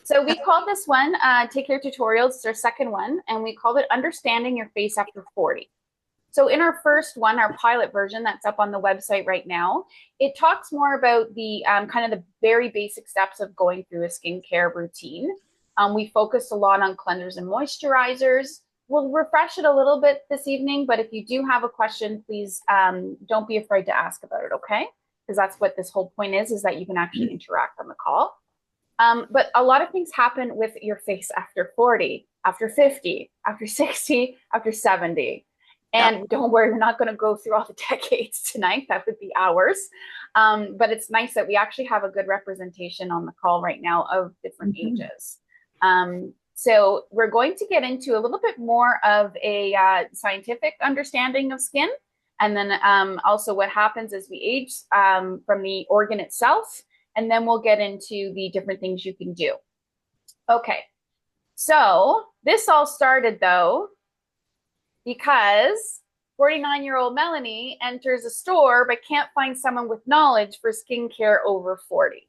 So we called this one Técare Tutorials. It's our second one, and we called it Understanding Your Face After 40. So in our first one, our pilot version that's up on the website right now, it talks more about the kind of the very basic steps of going through a skincare routine. We focused a lot on cleansers and moisturizers. We'll refresh it a little bit this evening, but if you do have a question, please don't be afraid to ask about it, okay? Because that's what this whole point is that you can actually interact on the call. But a lot of things happen with your face after 40, after 50, after 60, after 70. And Yep. don't worry, we're not going to go through all the decades tonight. That would be hours. But it's nice that we actually have a good representation on the call right now of different ages. So we're going to get into a little bit more of a scientific understanding of skin. And then also what happens as we age from the organ itself. And then we'll get into the different things you can do. Okay, so this all started though because 49-year-old Melanie enters a store but can't find someone with knowledge for skincare over 40.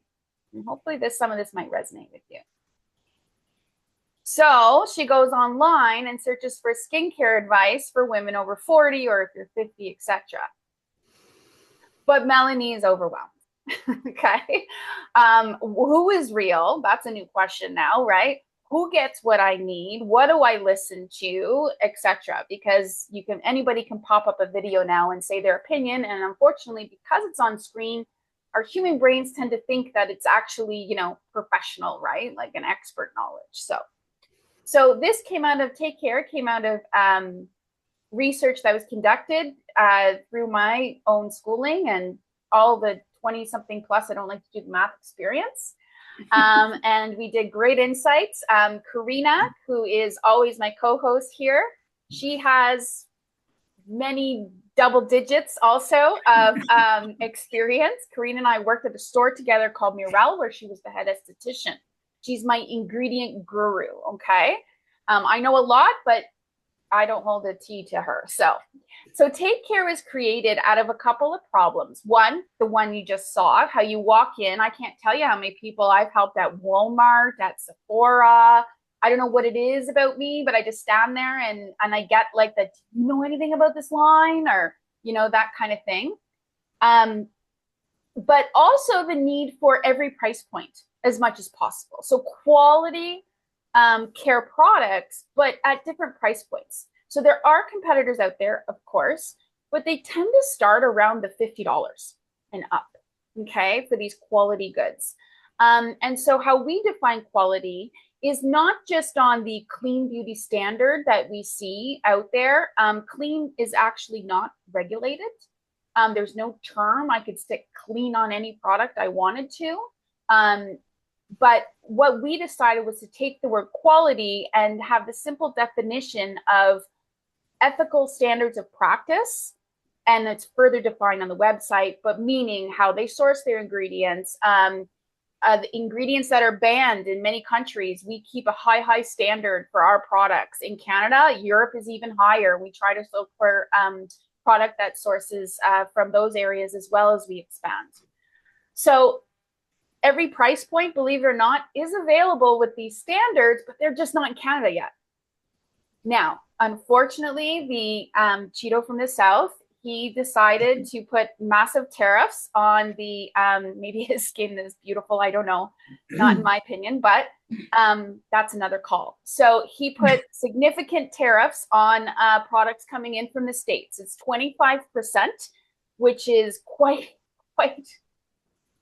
And hopefully some of this might resonate with you. So she goes online and searches for skincare advice for women over 40 or if you're 50, etc. But Melanie is overwhelmed. Okay. Who is real? That's a new question now, right? Who gets what I need? What do I listen to, etc. Because anybody can pop up a video now and say their opinion. And unfortunately, because it's on screen, our human brains tend to think that it's actually, professional, right? Like an expert knowledge. So this came out of Técare, came out of research that was conducted through my own schooling and all the 20 something plus, I don't like to do the math experience. And we did great insights. Karina, who is always my co-host here, she has many double digits also of experience. Karina and I worked at a store together called Murel, where she was the head esthetician. She's my ingredient guru, okay? I know a lot, but I don't hold a tea to her. So Técare was created out of a couple of problems. One, the one you just saw, how you walk in. I can't tell you how many people I've helped at Walmart, at Sephora. I don't know what it is about me, but I just stand there and I get like the, do you know anything about this line? Or, that kind of thing. But also the need for every price point as much as possible. So quality care products, but at different price points. So there are competitors out there, of course, but they tend to start around the $50 and up, okay, for these quality goods. And so how we define quality is not just on the clean beauty standard that we see out there. Clean is actually not regulated. There's no term. I could stick clean on any product I wanted to. But what we decided was to take the word quality and have the simple definition of ethical standards of practice. And it's further defined on the website, but meaning how they source their ingredients, the ingredients that are banned in many countries. We keep a high standard for our products. In Canada, Europe is even higher. We try to look for product that sources from those areas as well as we expand. So every price point, believe it or not, is available with these standards, but they're just not in Canada yet. Now, unfortunately, the Cheeto from the South, he decided to put massive tariffs on the, maybe his skin is beautiful, I don't know, not in my opinion, but that's another call. So he put significant tariffs on products coming in from the States. It's 25%, which is quite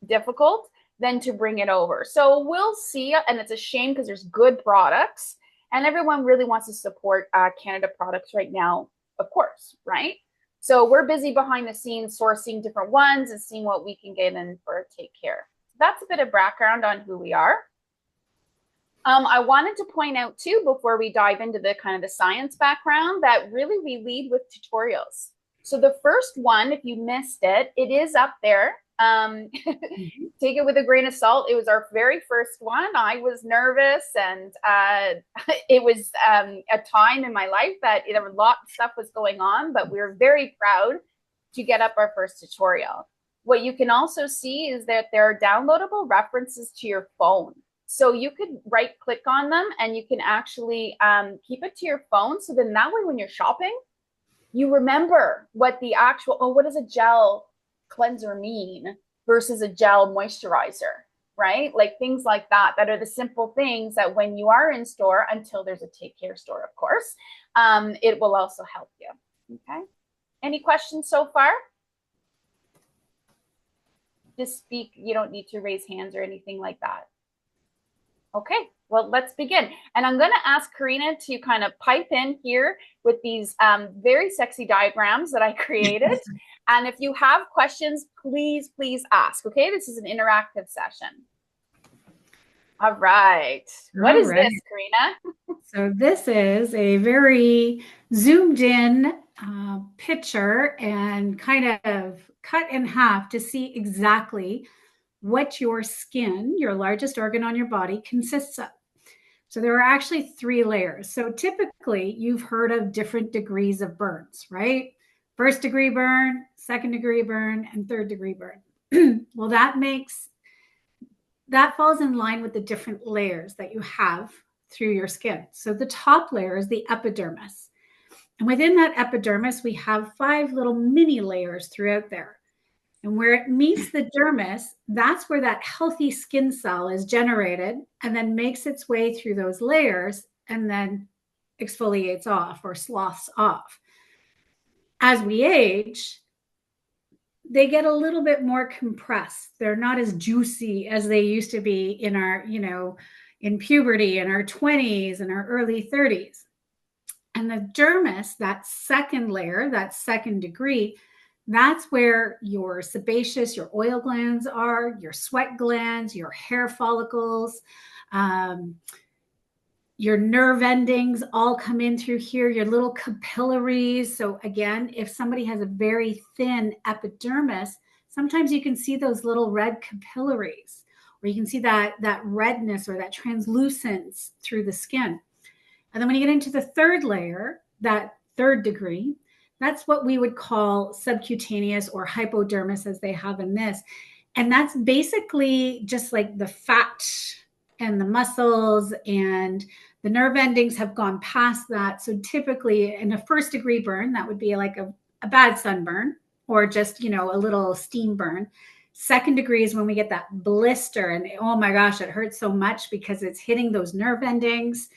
difficult then to bring it over. So we'll see, and it's a shame because there's good products and everyone really wants to support Canada products right now, of course, right? So we're busy behind the scenes sourcing different ones and seeing what we can get in for Técare. That's a bit of background on who we are. I wanted to point out too, before we dive into the kind of the science background, that really we lead with tutorials. So the first one, if you missed it, it is up there. Take it with a grain of salt. It was our very first one. I was nervous, and it was a time in my life that there was a lot of stuff was going on, but we were very proud to get up our first tutorial. What you can also see is that there are downloadable references to your phone. So you could right click on them and you can actually keep it to your phone. So then that way, when you're shopping, you remember what the actual, oh, what does a gel cleanser mean versus a gel moisturizer, right? Like things like that, that are the simple things that when you are in store, until there's a Técare store, of course, it will also help you. Okay. Any questions so far? Just speak. You don't need to raise hands or anything like that. Okay, well, let's begin. And I'm going to ask Karina to kind of pipe in here with these very sexy diagrams that I created. And if you have questions, please, please ask. Okay, this is an interactive session. All right. What is this, Karina? So this is a very zoomed in picture and kind of cut in half to see exactly what your skin, your largest organ on your body, consists of. So there are actually 3 layers. So typically you've heard of different degrees of burns, right? 1st degree burn, 2nd degree burn, and 3rd degree burn. Well, that falls in line with the different layers that you have through your skin. So the top layer is the epidermis. And within that epidermis, we have 5 little mini layers throughout there. And where it meets the dermis, that's where that healthy skin cell is generated and then makes its way through those layers and then exfoliates off or sloughs off. As we age, they get a little bit more compressed. They're not as juicy as they used to be in our, in puberty, in our 20s and our early 30s. And the dermis, that second layer, that 2nd degree, that's where your sebaceous, your oil glands are, your sweat glands, your hair follicles, your nerve endings all come in through here, your little capillaries. So again, if somebody has a very thin epidermis, sometimes you can see those little red capillaries, or you can see that redness or that translucence through the skin. And then when you get into the 3rd layer, that 3rd degree, that's what we would call subcutaneous or hypodermis, as they have in this. And that's basically just like the fat and the muscles, and the nerve endings have gone past that. So typically in a 1st degree burn, that would be like a bad sunburn or just, a little steam burn. 2nd degree is when we get that blister, and oh my gosh, it hurts so much because it's hitting those nerve endings.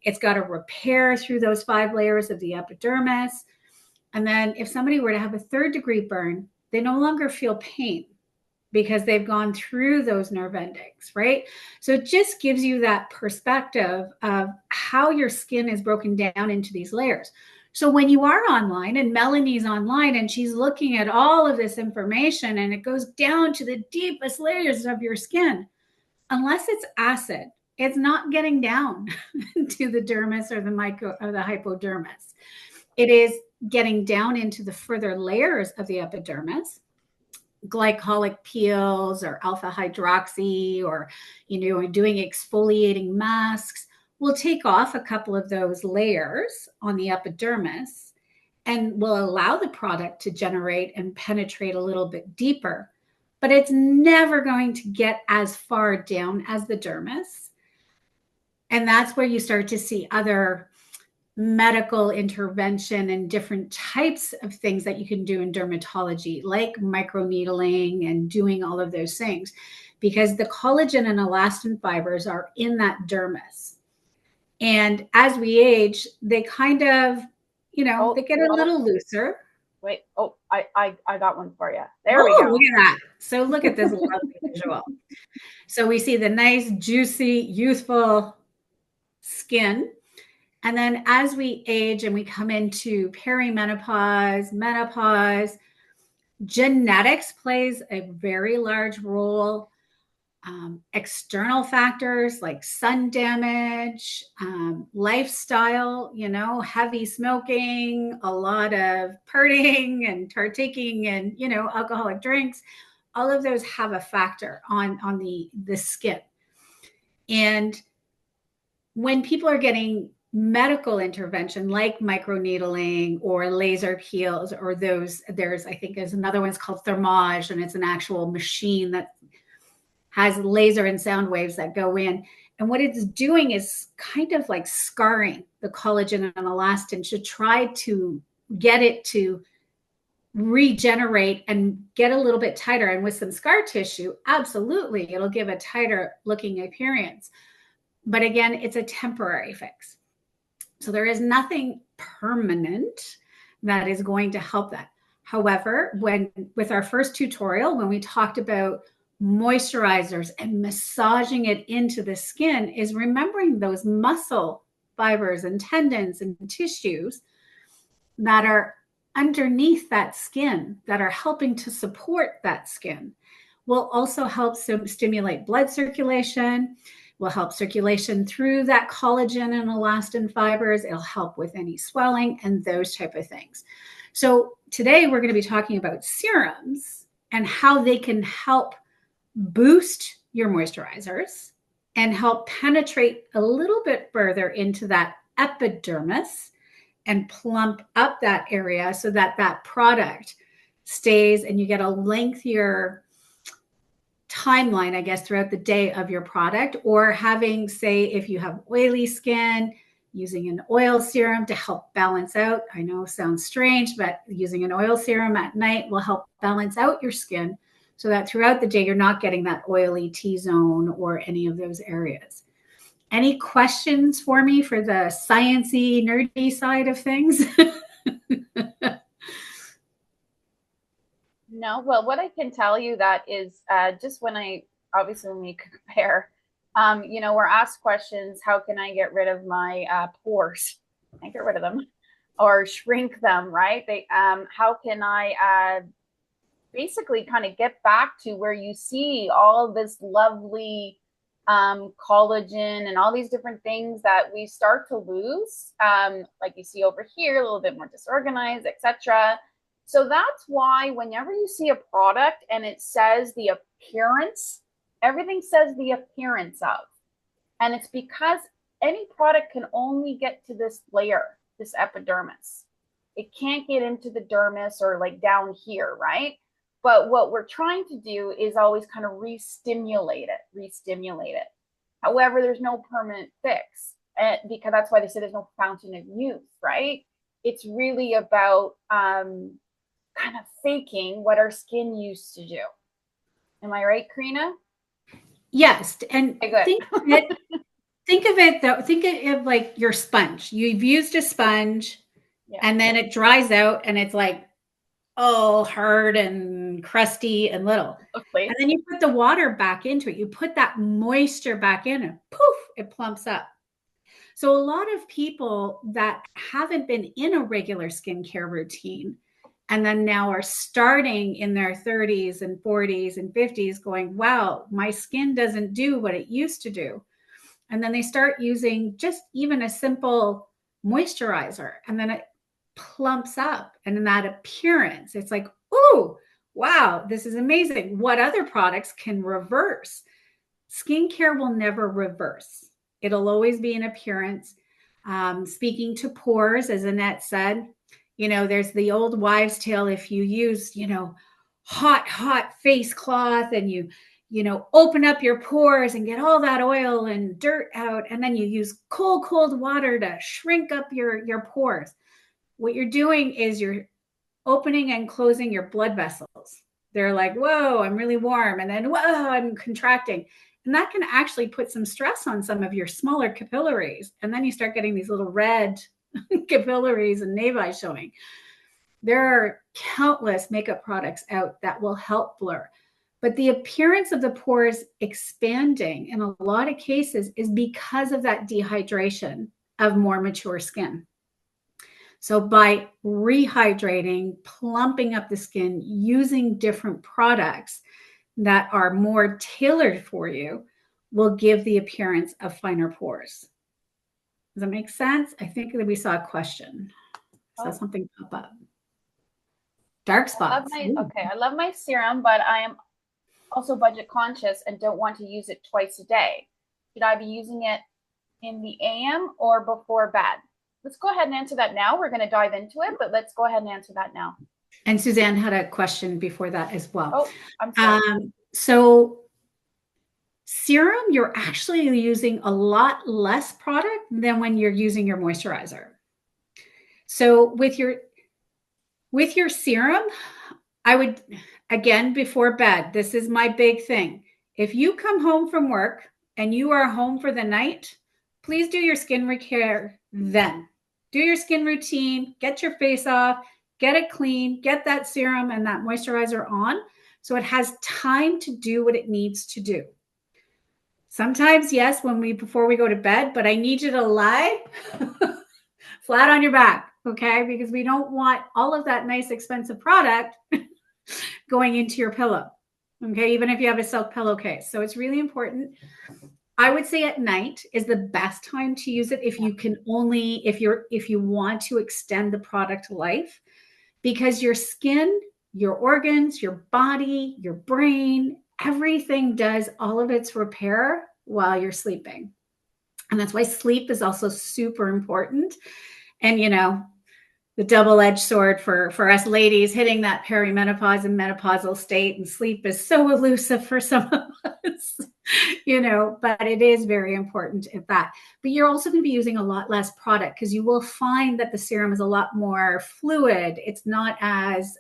It's got to repair through those 5 layers of the epidermis. And then if somebody were to have a 3rd degree burn, they no longer feel pain because they've gone through those nerve endings, right? So it just gives you that perspective of how your skin is broken down into these layers. So when you are online and Melanie's online and she's looking at all of this information and it goes down to the deepest layers of your skin, unless it's acid, it's not getting down to the dermis or the hypodermis. It is getting down into the further layers of the epidermis. Glycolic peels or alpha hydroxy, or doing exfoliating masks will take off a couple of those layers on the epidermis and will allow the product to generate and penetrate a little bit deeper, but it's never going to get as far down as the dermis. And that's where you start to see other medical intervention and different types of things that you can do in dermatology, like microneedling and doing all of those things, because the collagen and elastin fibers are in that dermis. And as we age, they kind of, they get a little looser. Wait, I got one for you. There we go. Look at that. So look at this lovely visual. So we see the nice, juicy, youthful skin. And then as we age and we come into perimenopause, menopause, genetics plays a very large role. External factors like sun damage, lifestyle, heavy smoking, a lot of partying and partaking and, alcoholic drinks, all of those have a factor on the skin. And when people are getting medical intervention like microneedling or laser peels, or there's I think there's another one, it's called thermage, and it's an actual machine that has laser and sound waves that go in. And what it's doing is kind of like scarring the collagen and elastin to try to get it to regenerate and get a little bit tighter. And with some scar tissue, absolutely, it'll give a tighter looking appearance. But again, it's a temporary fix. So there is nothing permanent that is going to help that. However, with our first tutorial, when we talked about moisturizers and massaging it into the skin, is remembering those muscle fibers and tendons and tissues that are underneath that skin that are helping to support that skin will also help stimulate blood circulation, will help circulation through that collagen and elastin fibers. It'll help with any swelling and those type of things. So today we're going to be talking about serums and how they can help boost your moisturizers and help penetrate a little bit further into that epidermis and plump up that area so that that product stays and you get a lengthier timeline, I guess, throughout the day of your product. Or having, say, if you have oily skin, using an oil serum to help balance out. I know it sounds strange, but using an oil serum at night will help balance out your skin so that throughout the day you're not getting that oily T-zone or any of those areas. Any questions for me for the sciencey, nerdy side of things? No, well, what I can tell you that is just when we compare, we're asked questions, how can I get rid of my pores? I get rid of them or shrink them, right? How can I basically kind of get back to where you see all this lovely collagen and all these different things that we start to lose, like you see over here, a little bit more disorganized, etc. So that's why whenever you see a product and it says the appearance, everything says the appearance of. And it's because any product can only get to this layer, this epidermis. It can't get into the dermis or like down here, right? But what we're trying to do is always kind of re-stimulate it. However, there's no permanent fix, because that's why they say there's no fountain of youth, right? It's really about kind of faking what our skin used to do. Am I right, Karina? Yes, and okay, think of it though. Think of it like your sponge. You've used a sponge, yeah, and then it dries out, and it's like all hard and crusty and little. Okay. And then you put the water back into it. You put that moisture back in, and poof, it plumps up. So a lot of people that haven't been in a regular skincare routine and then now are starting in their 30s and 40s and 50s going, wow, my skin doesn't do what it used to do. And then they start using just even a simple moisturizer, and then it plumps up. And in that appearance, it's like, oh, wow, this is amazing. What other products can reverse? Skincare will never reverse. It'll always be an appearance. Speaking to pores, as Annette said, there's the old wives' tale. If you use, hot face cloth and you open up your pores and get all that oil and dirt out, and then you use cold water to shrink up your pores. What you're doing is you're opening and closing your blood vessels. They're like, whoa, I'm really warm. And then, whoa, I'm contracting. And that can actually put some stress on some of your smaller capillaries. And then you start getting these little red capillaries and nevi showing. There are countless makeup products out that will help blur. But the appearance of the pores expanding in a lot of cases is because of that dehydration of more mature skin. So by rehydrating, plumping up the skin, using different products that are more tailored for you will give the appearance of finer pores. Does that make sense? I think that we saw a question. Saw something pop up. Dark spots. I love my serum, but I am also budget conscious and don't want to use it twice a day. Should I be using it in the AM or before bed? Let's go ahead and answer that now. We're going to dive into it, but let's go ahead and answer that now. And Suzanne had a question before that as well. Oh, I'm sorry. So Serum, you're actually using a lot less product than when you're using your moisturizer. So with your serum, I would, again, before bed, this is my big thing. If you come home from work and you are home for the night, please do your skin care then. Do your skin routine, get your face off, get it clean, get that serum and that moisturizer on so it has time to do what it needs to do. Sometimes, yes, before we go to bed, but I need you to lie flat on your back, okay? Because we don't want all of that nice expensive product going into your pillow. Okay, even if you have a silk pillowcase. So it's really important. I would say at night is the best time to use it if you can only if you want to extend the product life, because your skin, your organs, your body, your brain, everything does all of its repair while you're sleeping. And that's why sleep is also super important. And the double-edged sword for us ladies hitting that perimenopause and menopausal state, and sleep is so elusive for some of us, but it is very important at that. But you're also going to be using a lot less product because you will find that the serum is a lot more fluid. It's not as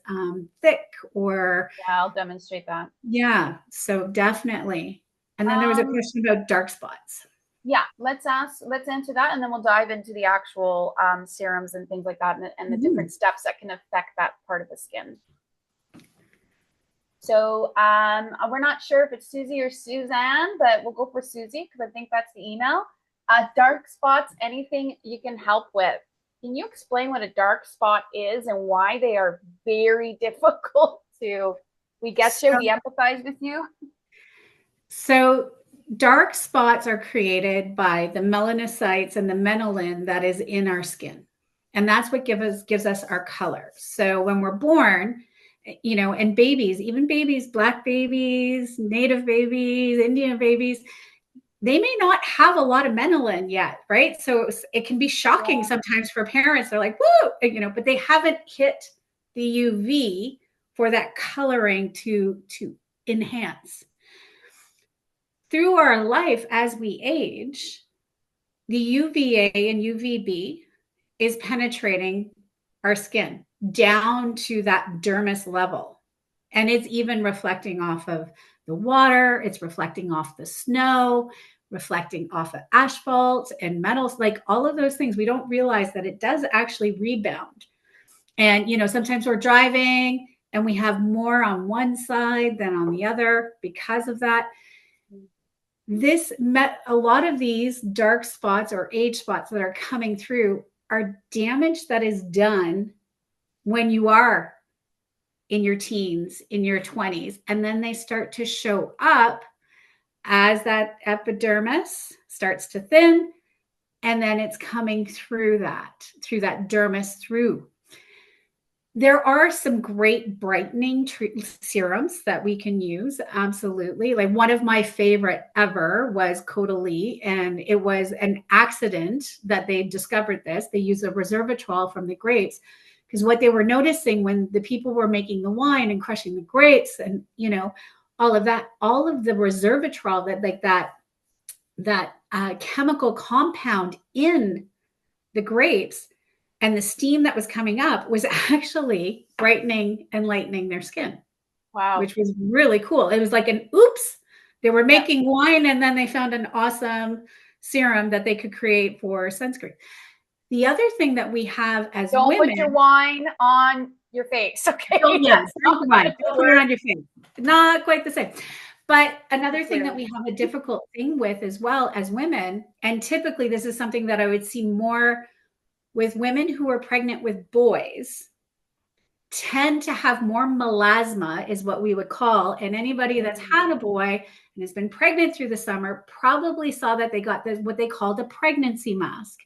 thick or. Yeah, I'll demonstrate that. Yeah, so definitely. And then there was a question about dark spots. Yeah, let's answer that, and then we'll dive into the actual serums and things like that, and the different steps that can affect that part of the skin. So we're not sure if it's Susie or Suzanne, but we'll go for Susie because I think that's the email. Dark spots, anything you can help with. Can you explain what a dark spot is and why they are very difficult to, we get you, we empathize with you? So dark spots are created by the melanocytes and the melanin that is in our skin. And that's what gives us our color. So when we're born, and babies, even babies, Black babies, Native babies, Indian babies, they may not have a lot of melanin yet, right? So it can be shocking sometimes for parents. They're like, whoa, but they haven't hit the UV for that coloring to enhance. Through our life as we age, the UVA and UVB is penetrating our skin down to that dermis level. And it's even reflecting off of the water, it's reflecting off the snow, reflecting off of asphalt and metals, like all of those things. We don't realize that it does actually rebound. And, sometimes we're driving and we have more on one side than on the other because of that. A lot of these dark spots or age spots that are coming through are damage that is done when you are in your teens, in your 20s, and then they start to show up as that epidermis starts to thin, and then it's coming through that dermis through. There are some great brightening serums that we can use. Absolutely. Like one of my favorite ever was Caudalie, and it was an accident that they discovered this. They used a resveratrol from the grapes because what they were noticing when the people were making the wine and crushing the grapes and, all of that, all of the resveratrol that chemical compound in the grapes and the steam that was coming up was actually brightening and lightening their skin. Wow. Which was really cool. It was like an oops. They were making wine and then they found an awesome serum that they could create for sunscreen. The other thing that we have as don't women. Don't put your wine on your face, okay? Oh, yes. Don't put it on your face. Not quite the same. But another thing that we have a difficult thing with as well as women, and typically this is something that I would see more with women who are pregnant with boys, tend to have more melasma is what we would call. And anybody that's had a boy and has been pregnant through the summer probably saw that they got what they called a pregnancy mask.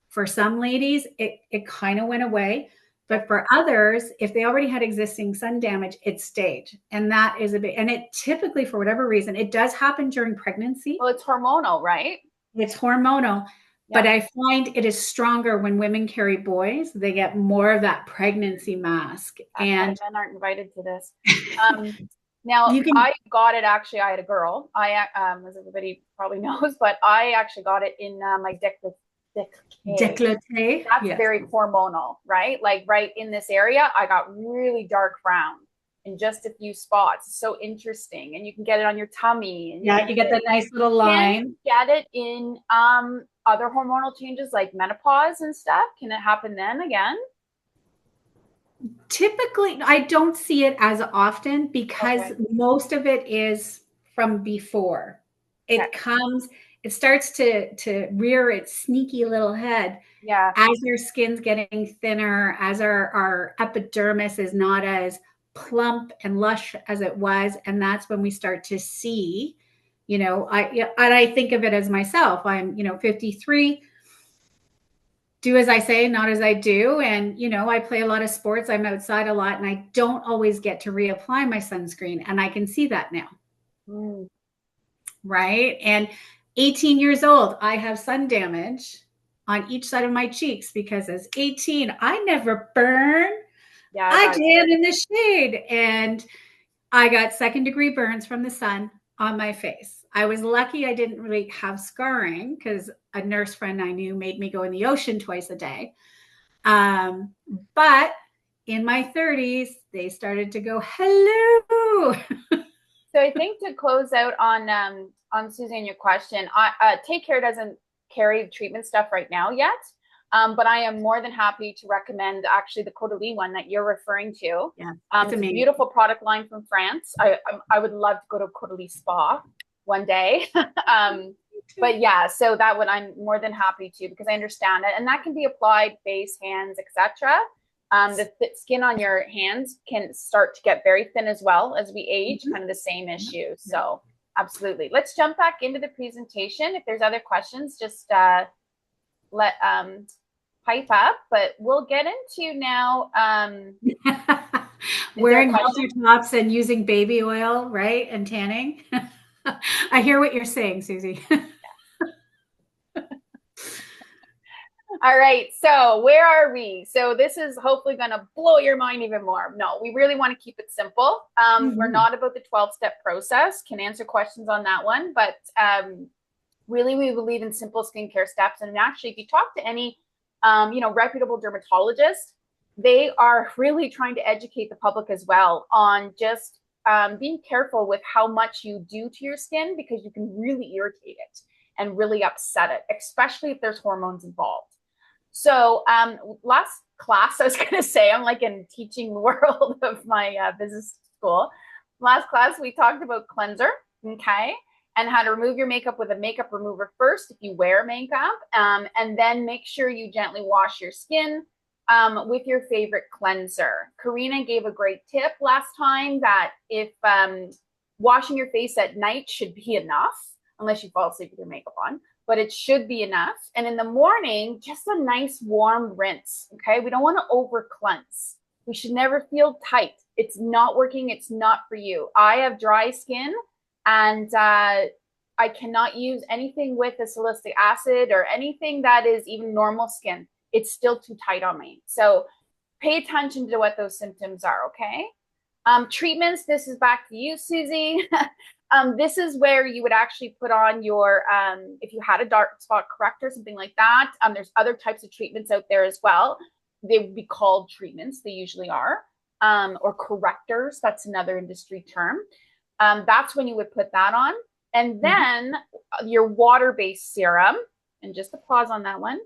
For some ladies, it kind of went away. But for others, if they already had existing sun damage, it stayed. And that is and it typically, for whatever reason, it does happen during pregnancy. Well, it's hormonal, right? It's hormonal. But I find it is stronger when women carry boys. They get more of that pregnancy mask. And men aren't invited to this. Now, You can I got it actually. I had a girl. As everybody probably knows, but I actually got it in my décolleté. décolleté. That's Yes. very hormonal, right? Like right in this area, I got really dark brown in just a few spots. It's so interesting, and you can get it on your tummy, and you Yeah, can you get get it. the nice little Can line. you get it in other hormonal changes like menopause and stuff? Can it happen then again? Typically, I don't see it as often because Okay. most of it is from before. Okay. It starts to rear its sneaky little head Yeah. as your skin's getting thinner, as our epidermis is not as plump and lush as it was. And that's when we start to see, and I think of it as myself. I'm, 53, do as I say, not as I do. And, I play a lot of sports. I'm outside a lot and I don't always get to reapply my sunscreen. And I can see that now. Mm. Right. And 18 years old, I have sun damage on each side of my cheeks because as 18, I never burn. Yeah, I I got tan in the shade. And I got second-degree burns from the sun on my face. I was lucky I didn't really have scarring because a nurse friend I knew made me go in the ocean twice a day. But in my 30s, they started to go, hello. So I think to close out on Suzanne, your question, Técare doesn't carry treatment stuff right now yet, but I am more than happy to recommend actually the Caudalie one that you're referring to. Yeah, it's It's a amazing. beautiful product line from France. I would love to go to Caudalie Spa one day. But yeah, so that one I'm more than happy to because I understand it, and that can be applied face, hands, etc. The skin on your hands can start to get very thin as well as we age, kind of the same issue. So absolutely. Let's jump back into the presentation. If there's other questions, just let pipe up. But we'll get into now. Wearing halter tops and using baby oil, right? And tanning. I hear what you're saying, Susie. All right, so where are we? So this is hopefully going to blow your mind even more. No, we really want to keep it simple. We're not about the 12-step process. Can answer questions on that one, but really we believe in simple skincare steps. And actually, if you talk to any, reputable dermatologist, they are really trying to educate the public as well on just being careful with how much you do to your skin because you can really irritate it and really upset it, especially if there's hormones involved. So last class, I was going to say, I'm like in teaching world of my business school. Last class, we talked about cleanser, okay, and how to remove your makeup with a makeup remover first if you wear makeup, and then make sure you gently wash your skin with your favorite cleanser. Karina gave a great tip last time that if washing your face at night should be enough, unless you fall asleep with your makeup on, but it should be enough. And in the morning, just a nice warm rinse. Okay. We don't want to over cleanse. We should never feel tight. It's not working. It's not for you. I have dry skin and I cannot use anything with a salicylic acid or anything that is even normal skin. It's still too tight on me. So pay attention to what those symptoms are. Okay. Treatments. This is back to you, Susie. This is where you would actually put on your, if you had a dark spot corrector, something like that. There's other types of treatments out there as well. They would be called treatments. They usually are, or correctors. That's another industry term. That's when you would put that on. And then your water-based serum, and just a pause on that one.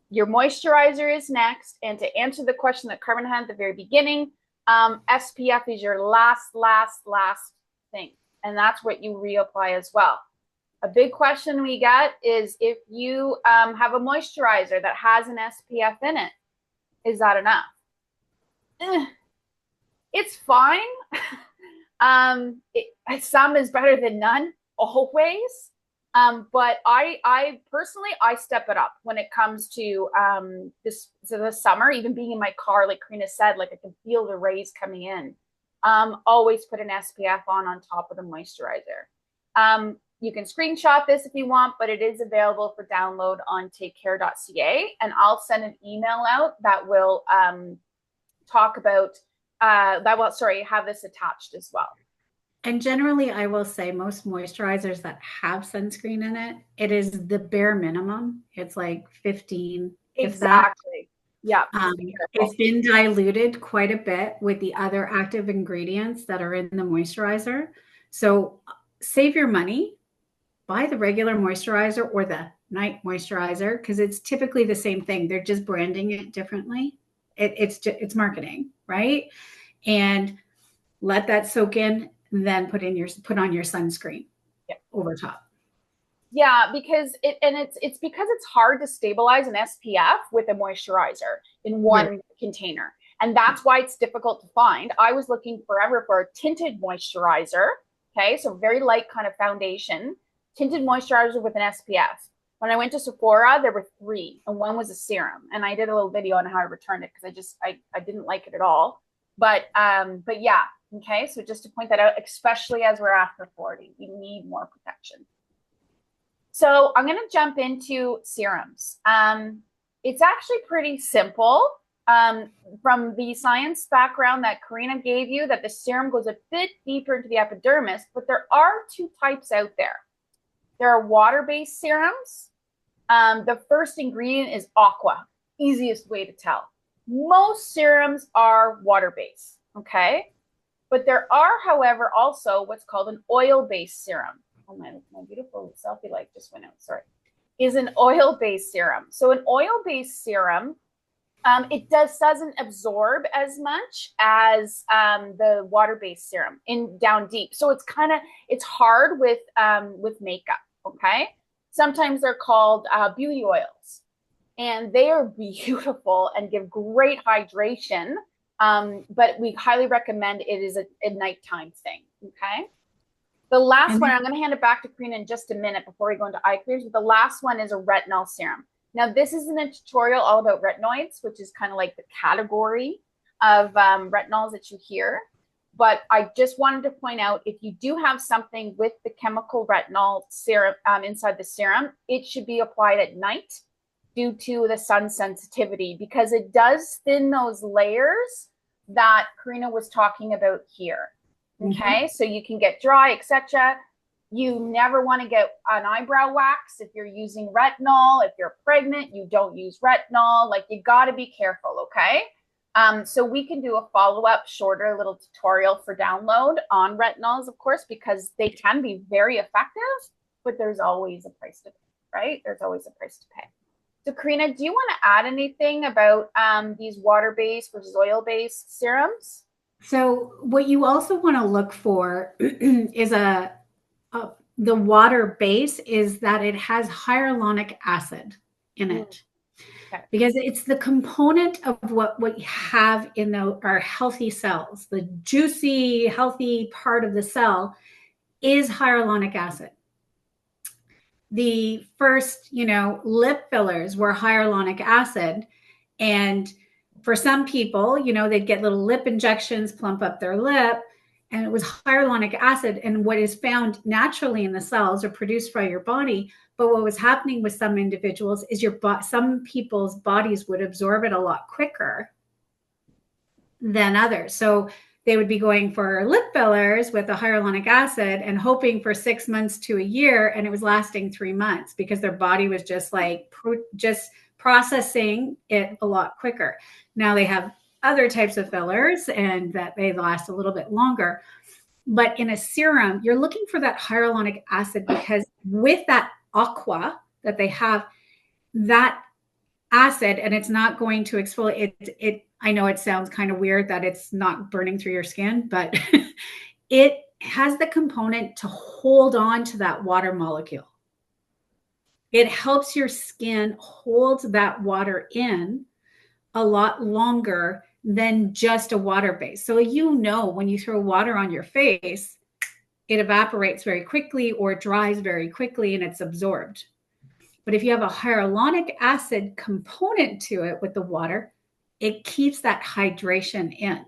Your moisturizer is next. And to answer the question that Carmen had at the very beginning, SPF is your last thing. And that's what you reapply as well. A big question we get is if you have a moisturizer that has an SPF in it, is that enough? It's fine. Some is better than none, always. But I personally, I step it up when it comes to the summer, even being in my car, like Karina said, like I can feel the rays coming in. Always put an SPF on top of the moisturizer. You can screenshot this if you want, but it is available for download on takecare.ca. And I'll send an email out that will talk about, have this attached as well. And generally, I will say most moisturizers that have sunscreen in it, it is the bare minimum. It's like 15, if that. Exactly. Yeah, just be It's careful. been diluted quite a bit with the other active ingredients that are in the moisturizer. So save your money, buy the regular moisturizer or the night moisturizer because it's typically the same thing. They're just branding it differently. It's marketing, right? And let that soak in, then put on your sunscreen Yeah. over top. Yeah, because it's because it's hard to stabilize an SPF with a moisturizer in Very. one container. And that's why it's difficult to find. I was looking forever for a tinted moisturizer. Okay, so very light kind of foundation, tinted moisturizer with an SPF. When I went to Sephora, there were three, and one was a serum. And I did a little video on how I returned it because I didn't like it at all. But yeah, okay. So just to point that out, especially as we're after 40, we need more protection. So I'm going to jump into serums. It's actually pretty simple. From the science background that Karina gave you, that the serum goes a bit deeper into the epidermis, but there are two types out there. There are water-based serums. The first ingredient is aqua, easiest way to tell. Most serums are water-based, okay? But there are, however, also what's called an oil-based serum. Oh, my beautiful selfie light just went out, sorry, is an oil-based serum. So an oil-based serum, it doesn't absorb as much as the water-based serum in down deep. So it's hard with makeup, okay? Sometimes they're called beauty oils, and they are beautiful and give great hydration. But we highly recommend it is a nighttime thing, okay? The last one, I'm going to hand it back to Karina in just a minute before we go into eye creams, but the last one is a retinol serum. Now, this isn't a tutorial all about retinoids, which is kind of like the category of retinols that you hear. But I just wanted to point out, if you do have something with the chemical retinol serum inside the serum, it should be applied at night due to the sun sensitivity, because it does thin those layers that Karina was talking about here. Okay, so you can get dry, etc. You never want to get an eyebrow wax if you're using retinol. If you're pregnant, you don't use retinol. Like, you got to be careful, okay? So we can do a follow-up, shorter little tutorial for download on retinols, of course, because they can be very effective, but there's always a price to pay, right? There's always a price to pay. So Karina, do you want to add anything about these water-based versus oil-based serums? So what you also want to look for is the water base is that it has hyaluronic acid in it. Okay. Because it's the component of what we have in our healthy cells. The juicy, healthy part of the cell is hyaluronic acid. The first, lip fillers were hyaluronic acid. And for some people, they'd get little lip injections, plump up their lip, and it was hyaluronic acid. And what is found naturally in the cells or produced by your body. But what was happening with some individuals is some people's bodies would absorb it a lot quicker than others. So they would be going for lip fillers with the hyaluronic acid and hoping for 6 months to a year, and it was lasting 3 months because their body was just processing it a lot quicker. Now they have other types of fillers and that they last a little bit longer. But in a serum, you're looking for that hyaluronic acid because with that aqua that they have, that acid, and it's not going to exfoliate. I know it sounds kind of weird that it's not burning through your skin, but it has the component to hold on to that water molecule. It helps your skin hold that water in a lot longer than just a water base. So when you throw water on your face, it evaporates very quickly or dries very quickly and it's absorbed. But if you have a hyaluronic acid component to it with the water, it keeps that hydration in.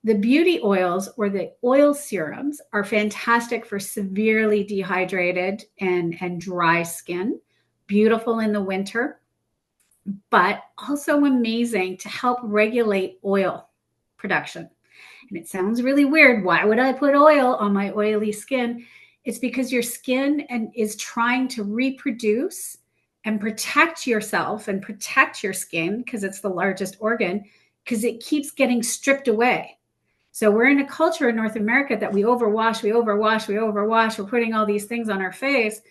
The beauty oils or the oil serums are fantastic for severely dehydrated and dry skin, beautiful in the winter, but also amazing to help regulate oil production. And it sounds really weird. Why would I put oil on my oily skin? It's because your skin is trying to reproduce and protect yourself and protect your skin, because it's the largest organ, because it keeps getting stripped away. So we're in a culture in North America that we overwash, we overwash, we overwash. We're putting all these things on our face,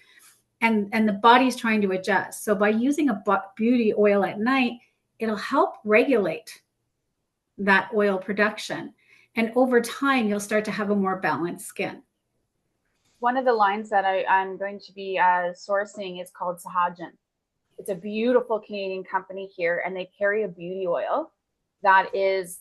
and the body's trying to adjust. So by using a beauty oil at night, it'll help regulate that oil production. And over time, you'll start to have a more balanced skin. One of the lines that I'm going to be sourcing is called Sahajan. It's a beautiful Canadian company here, and they carry a beauty oil that is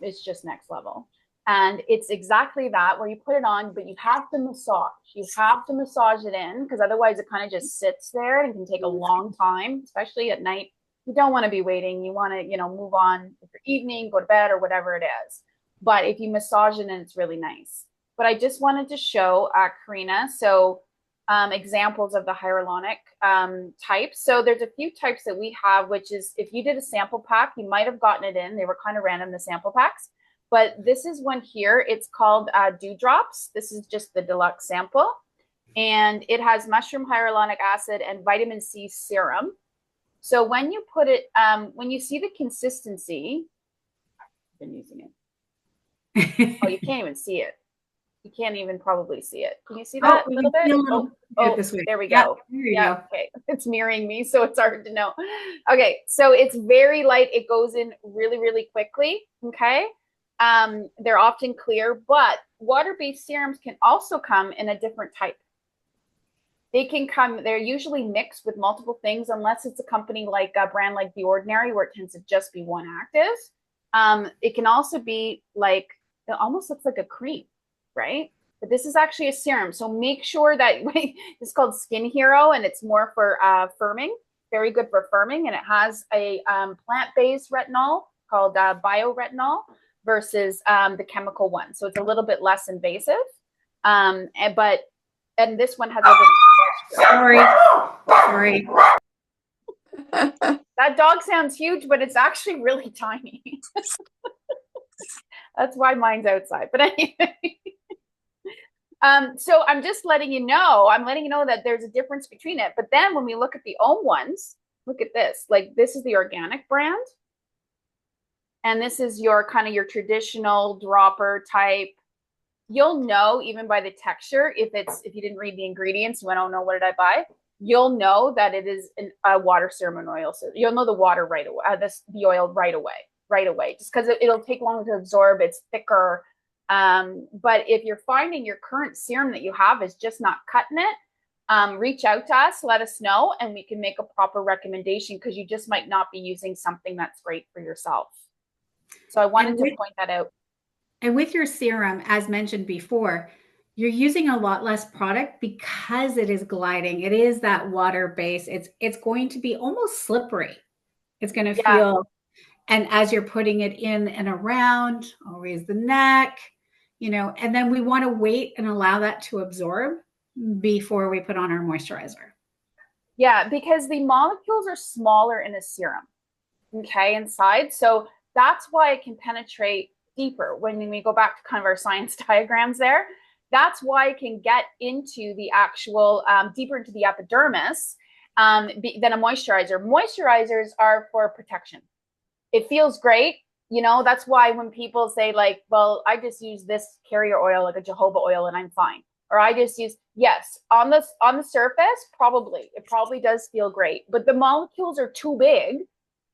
it's just next level. And it's exactly that, where you put it on, but you have to massage. You have to massage it in, because otherwise it kind of just sits there and can take a long time, especially at night. You don't want to be waiting. You want to, move on for evening, go to bed or whatever it is. But if you massage it in, it's really nice. But I just wanted to show Karina. So examples of the hyaluronic types. So there's a few types that we have, which is, if you did a sample pack, you might have gotten it in. They were kind of random, the sample packs. But this is one here. It's called Dewdrops. This is just the deluxe sample. And it has mushroom hyaluronic acid and vitamin C serum. So when you put it, when you see the consistency, I've been using it. Oh, you can't even see it. You can't even probably see it. Can you see that a little bit? This way. There we go. Yeah, okay. It's mirroring me, so it's hard to know. Okay, so it's very light. It goes in really, really quickly. Okay. They're often clear, but water-based serums can also come in a different type. They're usually mixed with multiple things, unless it's a company like a brand like The Ordinary, where it tends to just be one active. It can also be like, it almost looks like a cream, right? But this is actually a serum. So make sure that it's called Skin Hero, and it's more for firming, very good for firming. And it has a plant-based retinol called bioretinol versus the chemical one. So it's a little bit less invasive. And this one has a Sorry. That dog sounds huge, but it's actually really tiny. That's why mine's outside. But anyway. So I'm just letting you know. I'm letting you know that there's a difference between it. But then when we look at the Ohm ones, look at this. Like, this is the organic brand. And this is your kind of your traditional dropper type. You'll know even by the texture, if you didn't read the ingredients, you went, oh no, what did I buy? You'll know that it is a water serum and oil. So you'll know the water right away, the oil right away, just because it'll take longer to absorb. It's thicker. But if you're finding your current serum that you have is just not cutting it, reach out to us, let us know, and we can make a proper recommendation, because you just might not be using something that's great for yourself. So I wanted to point that out. And with your serum, as mentioned before, you're using a lot less product because it is gliding. It is that water base. It's going to be almost slippery. It's going to feel, and as you're putting it in and around, I'll raise the neck, and then we want to wait and allow that to absorb before we put on our moisturizer. Yeah, because the molecules are smaller in a serum, okay, inside. So that's why it can penetrate deeper. When we go back to kind of our science diagrams there, that's why it can get into the actual, deeper into the epidermis than a moisturizer. Moisturizers are for protection. It feels great. That's why when people say like, well, I just use this carrier oil, like a jojoba oil, and I'm fine. Or I just use, yes, on the surface, it probably does feel great, but the molecules are too big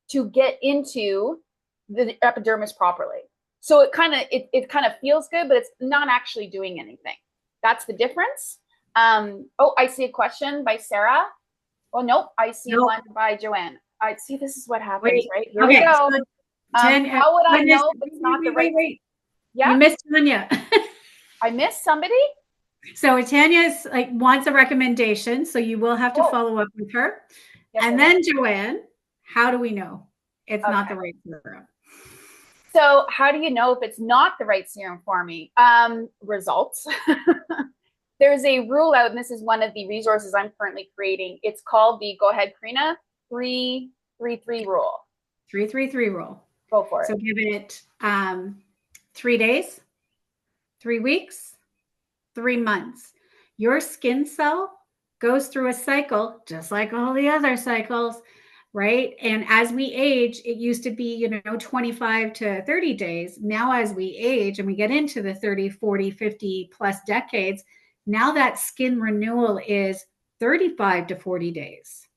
to get into the epidermis properly. So it kind of feels good, but it's not actually doing anything. That's the difference. Oh, I see a question by Sarah. Oh, nope. I see one by Joanne. I see. This is what happens, right? Here we go. So how would I know if it's not the right? Yeah. You missed Tanya. I missed somebody. So Tanya's wants a recommendation, so you will have to follow up with her. Yes, and then Joanne, how do we know it's not the right serum? So how do you know if it's not the right serum for me? Results. There's a rule out, and this is one of the resources I'm currently creating. It's called the, go ahead, Karina, 3-3-3 rule. 3-3-3 rule. Go for it. So give it 3 days, 3 weeks, 3 months. Your skin cell goes through a cycle just like all the other cycles, right? And as we age, it used to be, 25 to 30 days. Now, as we age and we get into the 30, 40, 50 plus decades, now that skin renewal is 35 to 40 days,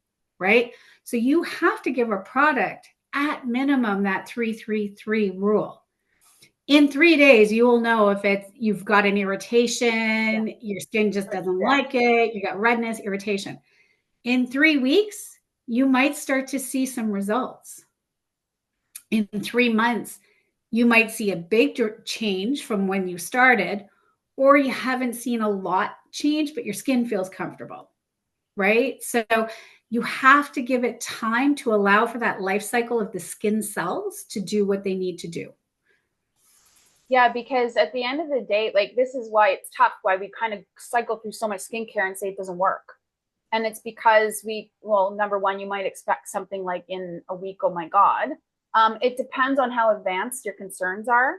right? So you have to give a product at minimum that 3-3-3 rule. In 3 days, you will know if you've got an irritation, your skin just doesn't like it, you got redness, irritation. In 3 weeks, you might start to see some results. In 3 months, you might see a big change from when you started, or you haven't seen a lot change, but your skin feels comfortable, right? So you have to give it time to allow for that life cycle of the skin cells to do what they need to do. Yeah, because at the end of the day, like this is why it's tough, why we kind of cycle through so much skincare and say it doesn't work. And it's because number one, you might expect something like in a week, oh my God. It depends on how advanced your concerns are.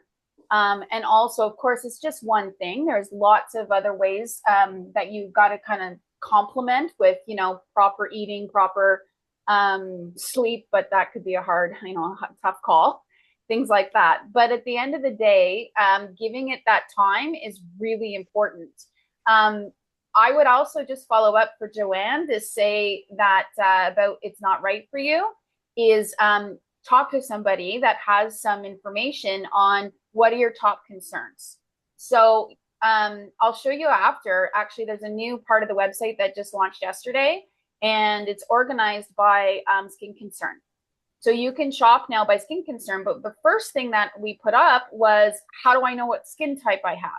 And also, of course, it's just one thing. There's lots of other ways that you've got to kind of complement with, proper eating, proper sleep, but that could be a hard, tough call. Things like that. But at the end of the day, giving it that time is really important. I would also just follow up for Joanne to say that about it's not right for you is talk to somebody that has some information on what are your top concerns. So I'll show you after. Actually, there's a new part of the website that just launched yesterday, and it's organized by skin concern. So you can shop now by skin concern, but the first thing that we put up was, how do I know what skin type I have?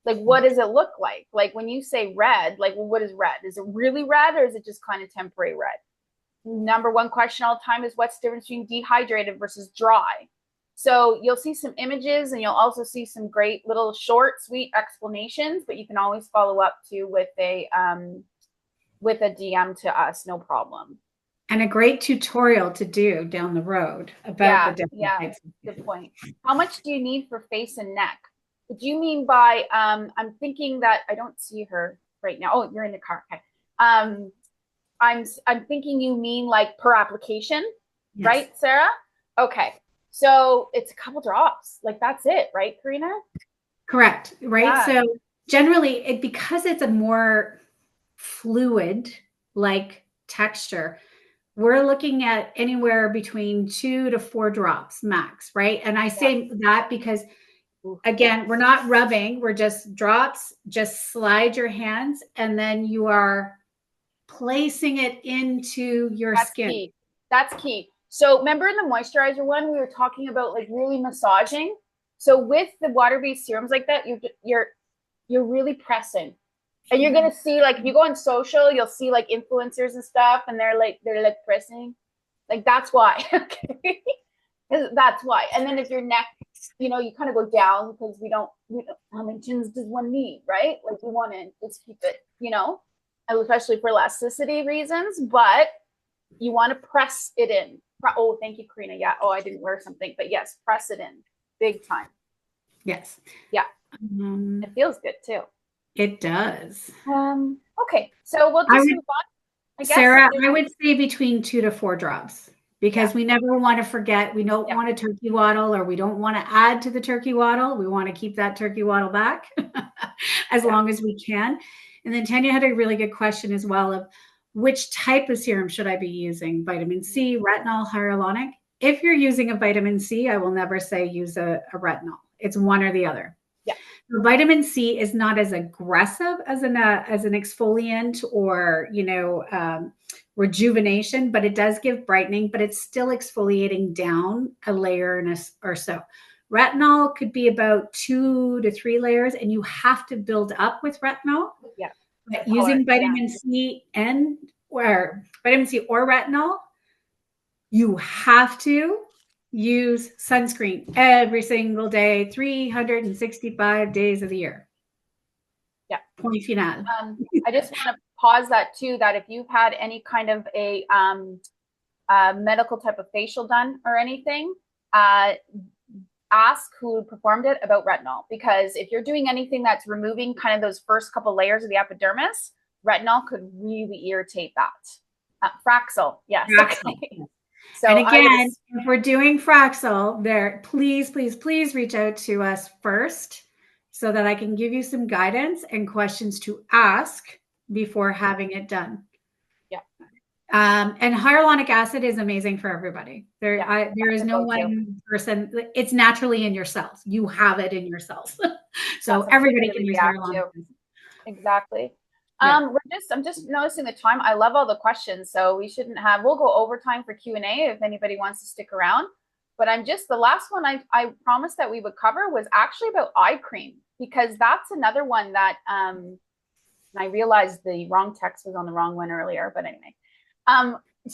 Like, what does it look like? Like when you say red, like, well, what is red? Is it really red or is it just kind of temporary red? Number one question all the time is, what's the difference between dehydrated versus dry? So you'll see some images and you'll also see some great little short, sweet explanations, but you can always follow up too with a DM to us, no problem. And a great tutorial to do down the road about the different types. Good point. How much do you need for face and neck? What do you mean by, I'm thinking that I don't see her right now. Oh, you're in the car. Okay. I'm thinking you mean like per application, yes. Right, Sarah? Okay. So it's a couple drops. Like that's it, right, Karina? Correct. Right. Yeah. So generally because it's a more fluid like texture, we're looking at anywhere between 2 to 4 drops max, right? And I say that because, again, we're not rubbing, we're just drops. Just slide your hands and then you are placing it into your skin. Key. That's key. So remember in the moisturizer one, we were talking about like really massaging. So with the water-based serums like that, you're really pressing. And you're going to see, like, if you go on social, you'll see, like, influencers and stuff, and they're pressing. Like, that's why. Okay. That's why. And then if your neck, you kind of go down because we don't how many chins does one need, right? Like, we want to just keep it, especially for elasticity reasons, but you want to press it in. Oh, thank you, Karina. Yeah. Oh, I didn't wear something, but yes, press it in big time. Yes. Yeah. It feels good, too. It does. Okay, so we'll just move on. I guess, Sarah, I would say between 2 to 4 drops because we never want to forget. We don't want a turkey waddle, or we don't want to add to the turkey waddle. We want to keep that turkey waddle back as long as we can. And then Tanya had a really good question as well of which type of serum should I be using? Vitamin C, retinol, hyaluronic? If you're using a vitamin C, I will never say use a retinol. It's one or the other. Yeah. Vitamin C is not as aggressive as an exfoliant or, rejuvenation, but it does give brightening, but it's still exfoliating down a layer or so. Retinol could be about 2 to 3 layers, and you have to build up with retinol. Yeah. But using vitamin C or retinol, you have to use sunscreen every single day, 365 days of the year. Yeah. Point final. I just want to pause that too, that if you've had any kind of a medical type of facial done or anything, ask who performed it about retinol, because if you're doing anything that's removing kind of those first couple layers of the epidermis, retinol could really irritate that. Fraxel, yes. Fraxel. Okay. So and again, if we're doing Fraxel, there, please, please, please reach out to us first so that I can give you some guidance and questions to ask before having it done. Yeah. And hyaluronic acid is amazing for everybody. There is no one person. It's naturally in your cells. You have it in your cells. So everybody can use hyaluronic acid. Exactly. Yeah. I'm just noticing the time. I love all the questions, so we'll go overtime for Q&A if anybody wants to stick around. But the last one I promised that we would cover was actually about eye cream, because that's another one that, and I realized the wrong text was on the wrong one earlier, but anyway.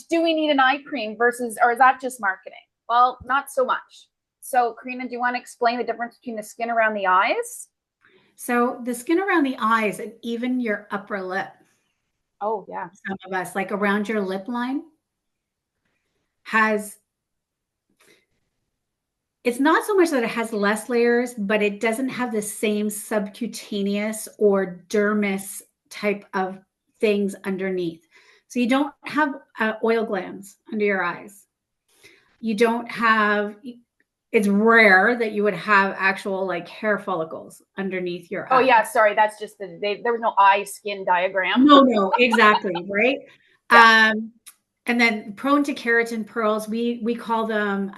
Do we need an eye cream or is that just marketing? Well, not so much. So Karina, do you want to explain the difference between the skin around the eyes? So the skin around the eyes and even your upper lip. Oh yeah. Some of us, like around your lip line, it's not so much that it has less layers, but it doesn't have the same subcutaneous or dermis type of things underneath. So you don't have oil glands under your eyes. You don't have, it's rare that you would have actual like hair follicles underneath your eye. Oh yeah, sorry, that's just there was no eye skin diagram. No, exactly, right? Yeah. And then prone to keratin pearls, we call them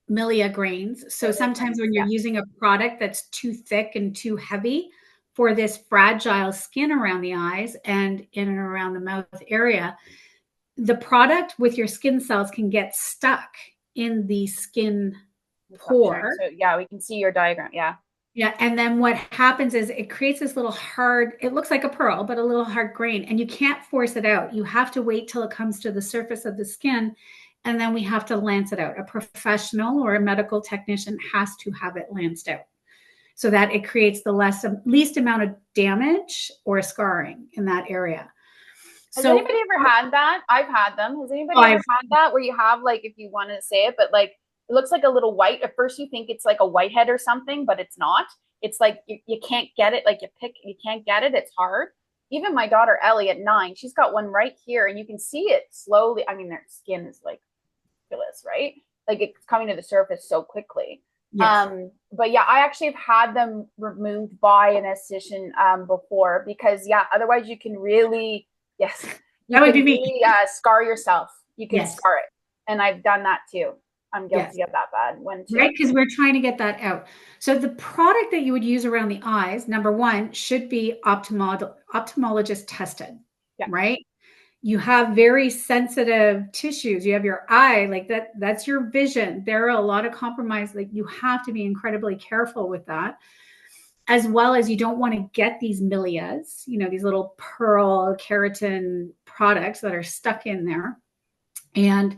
milia grains. So sometimes when you're using a product that's too thick and too heavy for this fragile skin around the eyes and in and around the mouth area, the product with your skin cells can get stuck in the skin pore. So yeah, we can see your diagram. Yeah. Yeah. And then what happens is it creates this little hard, it looks like a pearl, but a little hard grain, and you can't force it out. You have to wait till it comes to the surface of the skin, and then we have to lance it out. A professional or a medical technician has to have it lanced out so that it creates the least amount of damage or scarring in that area. Has anybody ever had that? I've had them. Has anybody ever had that where you have, like, if you want to say it, but like it looks like a little white. At first you think it's like a whitehead or something, but it's not. It's like you can't get it. Like you can't get it. It's hard. Even my daughter Ellie at 9, she's got one right here, and you can see it slowly. I mean, their skin is like ridiculous, right? Like it's coming to the surface so quickly. Yes. But yeah, I actually have had them removed by an esthetician before, because otherwise you can really that would be really scar yourself. You can scar it, and I've done that too. I'm guilty of that bad one too. Right, because we're trying to get that out. So the product that you would use around the eyes, number one, should be ophthalmologist tested, right? You have very sensitive tissues. You have your eye, like that's your vision. There are a lot of compromise. Like you have to be incredibly careful with that, as well as you don't want to get these milias, these little pearl keratin products that are stuck in there. And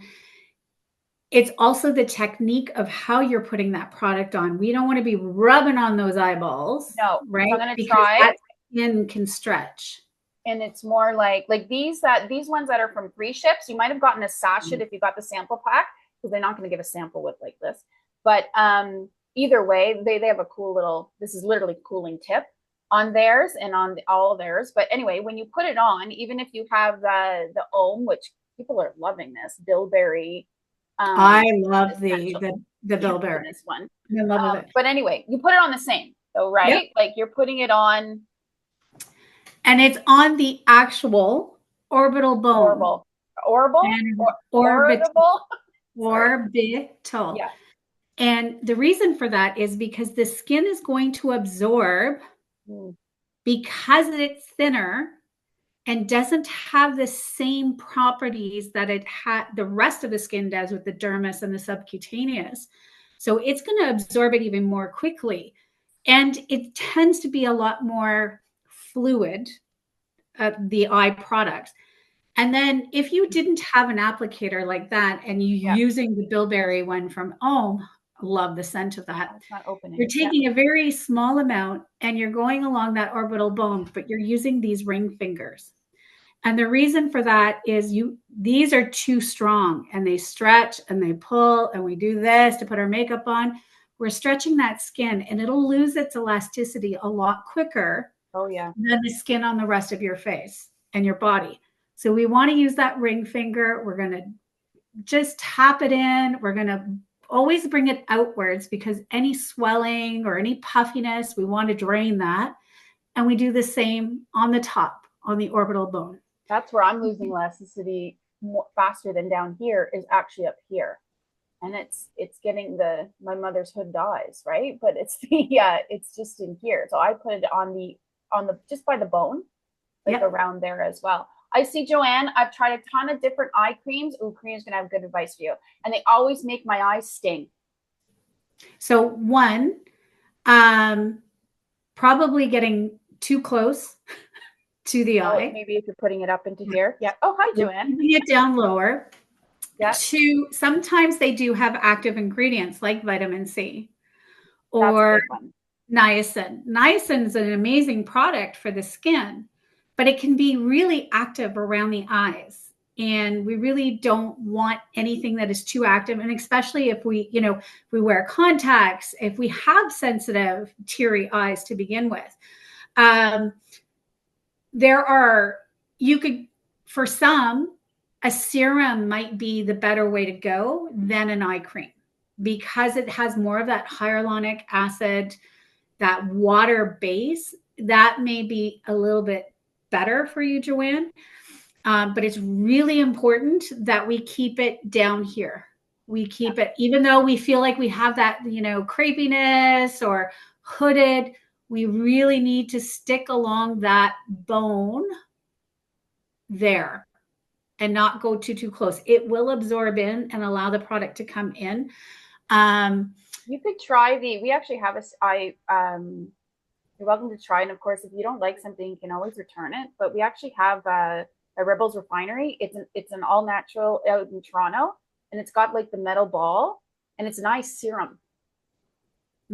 it's also the technique of how you're putting that product on. We don't want to be rubbing on those eyeballs. No, right? So I'm going to try. That skin can stretch. And it's more like these ones that are from free ships. You might have gotten a sachet if you got the sample pack, because they're not going to give a sample with like this. But either way, they have a cool little. This is literally cooling tip on theirs and on all theirs. But anyway, when you put it on, even if you have the Ohm, which people are loving this bilberry. I love the bilberry. This one. I love it. But anyway, you put it on the same, though, right? Yep. Like you're putting it on. And it's on the actual orbital bone. Orbital. Yeah. And the reason for that is because the skin is going to absorb, because it's thinner and doesn't have the same properties that the rest of the skin does with the dermis and the subcutaneous. So it's going to absorb it even more quickly. And it tends to be a lot more fluid, the eye product. And then if you didn't have an applicator like that and you're using the bilberry one from Ohm, love the scent of that. It's not opening. You're taking a very small amount and you're going along that orbital bone, but you're using these ring fingers. And the reason for that is these are too strong and they stretch and they pull, and we do this to put our makeup on. We're stretching that skin and it'll lose its elasticity a lot quicker Oh yeah. than the skin on the rest of your face and your body. So we want to use that ring finger. We're going to just tap it in. We're going to always bring it outwards because any swelling or any puffiness, we want to drain that. And we do the same on the top, on the orbital bone. That's where I'm losing elasticity more, faster than down here, is actually up here. And it's getting my mother's hood dies, right? But it's it's just in here. So I put it on the just by the bone, like yep, around there as well. I see, Joanne, I've tried a ton of different eye creams. Ooh, Karina's gonna have good advice for you. And they always make my eyes sting. So one, probably getting too close to the eye. Maybe if you're putting it up into here. Yeah. Oh, hi, Joanne. Bring it down lower. Yeah. Two, sometimes they do have active ingredients like vitamin C or niacin. Niacin is an amazing product for the skin, but it can be really active around the eyes. And we really don't want anything that is too active. And especially if we wear contacts, if we have sensitive, teary eyes to begin with. For some, a serum might be the better way to go than an eye cream because it has more of that hyaluronic acid, that water base. That may be a little bit better for you, Joanne. But it's really important that we keep it down here. We keep it, even though we feel like we have that, crepiness or hooded, we really need to stick along that bone there and not go too close. It will absorb in and allow the product to come in. You could try we actually have you're welcome to try. And of course, if you don't like something, you can always return it. But we actually have a Rebels Refinery. It's an all natural out in Toronto, and it's got like the metal ball, and it's a nice serum.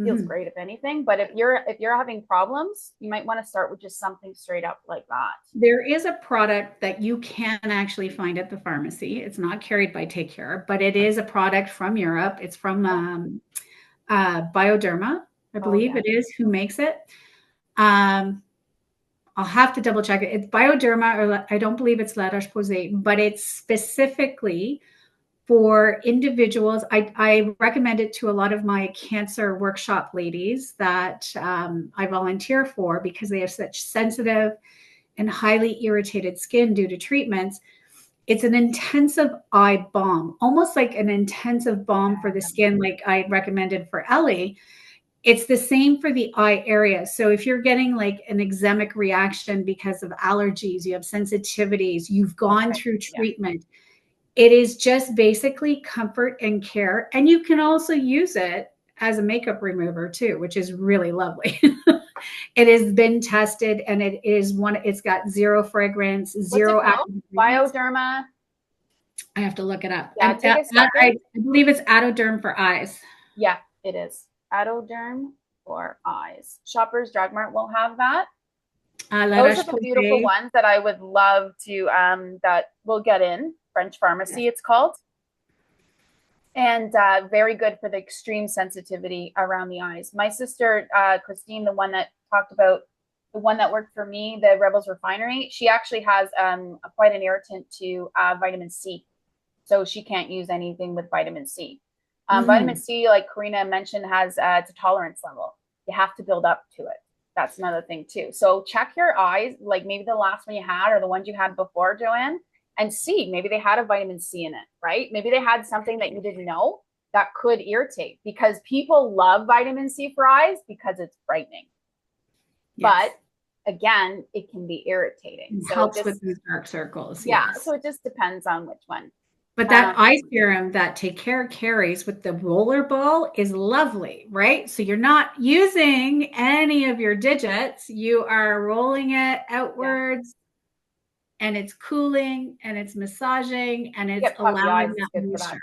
Feels great if anything, but if you're having problems, you might want to start with just something straight up like that. There is a product that you can actually find at the pharmacy. It's not carried by Técare, but it is a product from Europe. It's from Bioderma, I believe it is who makes it. I'll have to double check it. It's Bioderma, or I don't believe it's La Roche-Posay, but it's specifically for individuals. I recommend it to a lot of my cancer workshop ladies that I volunteer for because they have such sensitive and highly irritated skin due to treatments. It's an intensive eye balm, almost like an intensive balm for the skin, like I recommended for Ellie. It's the same for the eye area. So if you're getting like an eczemic reaction because of allergies, you have sensitivities, you've gone through treatment, it is just basically comfort and care. And you can also use it as a makeup remover too, which is really lovely. It has been tested, and it's got zero fragrance, zero active ingredients. Bioderma. I have to look it up. Yeah, I believe it's Adoderm for eyes. Yeah, it is. Adoderm for eyes. Shoppers Drug Mart will have that. Those are the beautiful ones that I would love to that we'll get in. French Pharmacy, it's called. And very good for the extreme sensitivity around the eyes. My sister, Christine, the one that worked for me, the Rebels Refinery, she actually has quite an irritant to vitamin C. So she can't use anything with vitamin C. Vitamin C, like Karina mentioned, it's a tolerance level. You have to build up to it. That's another thing too. So check your eyes, like maybe the last one you had or the ones you had before, Joanne, and see, maybe they had a vitamin C in it, right? Maybe they had something that you didn't know that could irritate, because people love vitamin C for eyes because it's brightening. Yes. But again, it can be irritating. It helps with these dark circles. Yeah. Yes. So it just depends on which one. But that eye serum that Técare carries with the roller ball is lovely, right? So you're not using any of your digits. You are rolling it outwards, and it's cooling, and it's massaging, and it's allowing that moisture,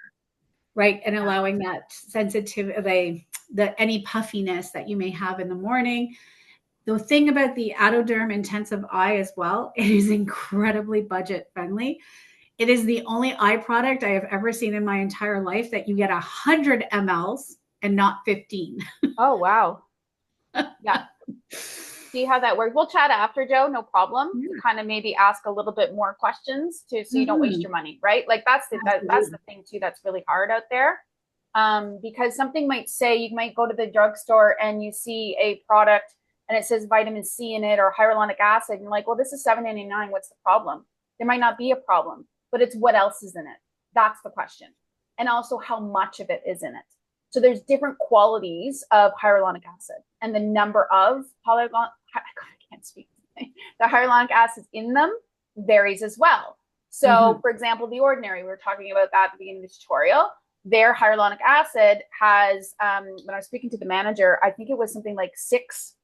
right? And allowing that sensitivity, any puffiness that you may have in the morning. The thing about the Atoderm Intensive Eye as well, it is incredibly budget friendly. It is the only eye product I have ever seen in my entire life that you get 100 mLs and not 15. Oh, wow. Yeah. See how that works. We'll chat after, Joe, no problem, Yeah. to kind of maybe ask a little bit more questions to so you don't waste Mm-hmm. your money, right? Like that's the thing too that's really hard out there. Because something might say you might go to the drugstore and you see a product and it says vitamin C in it or hyaluronic acid, and you're like, well, this is $7.99. What's the problem? There might not be a problem, but it's what else is in it. That's the question. And also how much of it is in it. So there's different qualities of hyaluronic acid, and the number of I can't speak. The hyaluronic acid in them varies as well. So, for example, The Ordinary, we were talking about that at the beginning of the tutorial. Their hyaluronic acid has, when I was speaking to the manager, I think it was something like 6